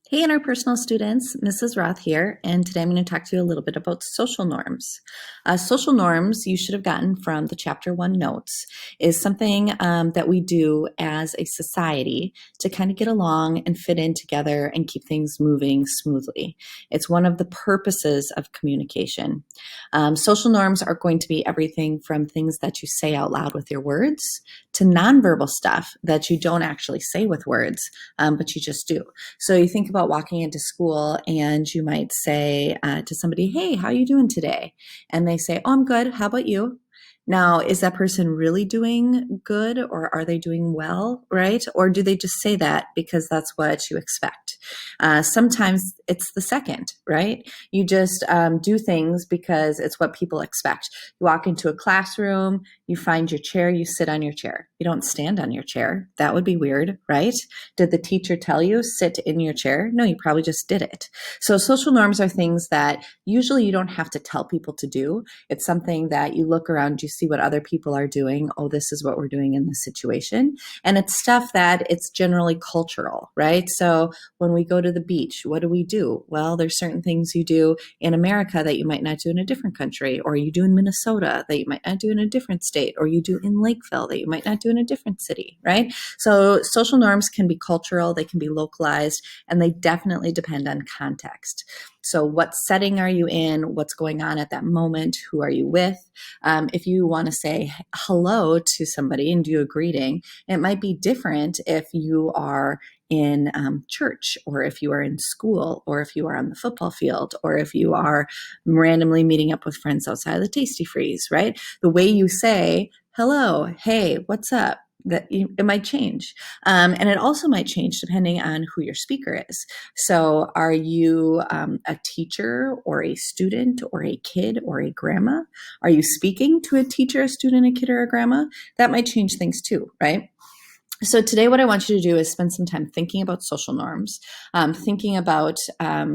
Hey, interpersonal students, Mrs. Roth here, and today I'm going to talk to you a little bit about social norms. Social norms, you should have gotten from the Chapter 1 notes, is something that we do as a society to kind of get along and fit in together and keep things moving smoothly. It's one of the purposes of communication. Social norms are going to be everything from things that you say out loud with your words to nonverbal stuff that you don't actually say with words, but you just do. So you think about walking into school and you might say to somebody, "Hey, how are you doing today?" And they say, "Oh, I'm good. How about you?" Now, is that person really doing good, or are they doing well, right? Or do they just say that because that's what you expect? Sometimes it's the second, right? You just do things because it's what people expect. You walk into a classroom, you find your chair, you sit on your chair. You don't stand on your chair. That would be weird, right? Did the teacher tell you sit in your chair? No, you probably just did it. So social norms are things that usually you don't have to tell people to do. It's something that you look around, you see what other people are doing. Oh, this is what we're doing in this situation. And it's stuff that it's generally cultural, right? So when we go to the beach, what do? Well, there's certain things you do in America that you might not do in a different country, or you do in Minnesota that you might not do in a different state, or you do in Lakeville that you might not do in a different city, right? So social norms can be cultural, they can be localized, and they definitely depend on context. So what setting are you in? What's going on at that moment? Who are you with? If you want to say hello to somebody and do a greeting, it might be different if you are in church, or if you are in school, or if you are on the football field, or if you are randomly meeting up with friends outside of the Tasty Freeze, right? The way you say hello, hey, what's up? It might change. And it also might change depending on who your speaker is. So are you a teacher or a student or a kid or a grandma? Are you speaking to a teacher, a student, a kid, or a grandma? That might change things too, right? So today what I want you to do is spend some time thinking about social norms, thinking about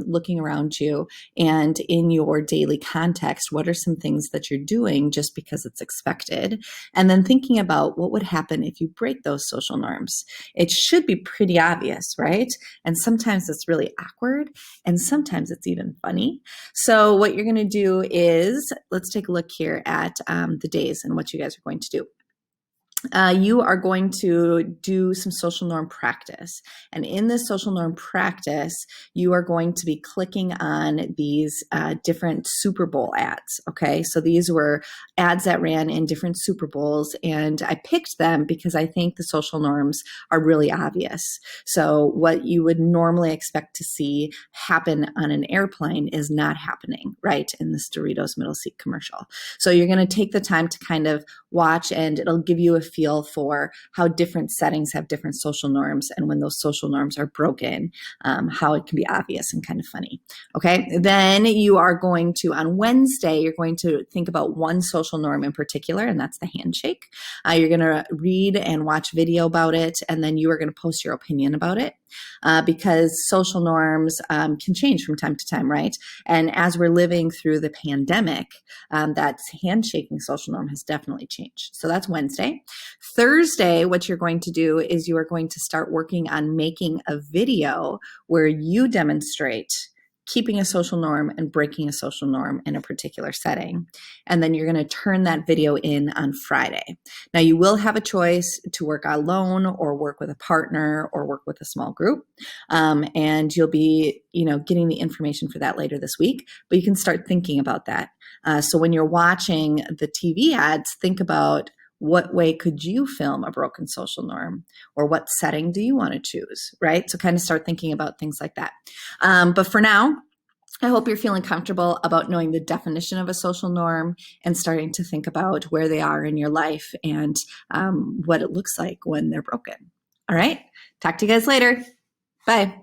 looking around you and in your daily context, what are some things that you're doing just because it's expected? And then thinking about what would happen if you break those social norms. It should be pretty obvious, right? And sometimes it's really awkward, and sometimes it's even funny. So what you're going to do is, let's take a look here at the days and what you guys are going to do. You are going to do some social norm practice. And in this social norm practice, you are going to be clicking on these different Super Bowl ads. Okay, so these were ads that ran in different Super Bowls, and I picked them because I think the social norms are really obvious. So what you would normally expect to see happen on an airplane is not happening, right, in this Doritos middle seat commercial. So you're going to take the time to kind of watch, and it'll give you a feel for how different settings have different social norms, and when those social norms are broken, how it can be obvious and kind of funny. Okay, then you are going to, on Wednesday, you're going to think about one social norm in particular, and that's the handshake. You're going to read and watch video about it, and then you are going to post your opinion about it. Because social norms can change from time to time, right? And as we're living through the pandemic, that handshaking social norm has definitely changed. So that's Wednesday. Thursday, what you're going to do is you are going to start working on making a video where you demonstrate keeping a social norm and breaking a social norm in a particular setting. And then you're going to turn that video in on Friday. Now, you will have a choice to work alone or work with a partner or work with a small group. And you'll be, getting the information for that later this week, but you can start thinking about that. So when you're watching the TV ads, think about, what way could you film a broken social norm, or what setting do you want to choose, right? So kind of start thinking about things like that. But for now, I hope you're feeling comfortable about knowing the definition of a social norm and starting to think about where they are in your life and what it looks like when they're broken. All right. Talk to you guys later. Bye.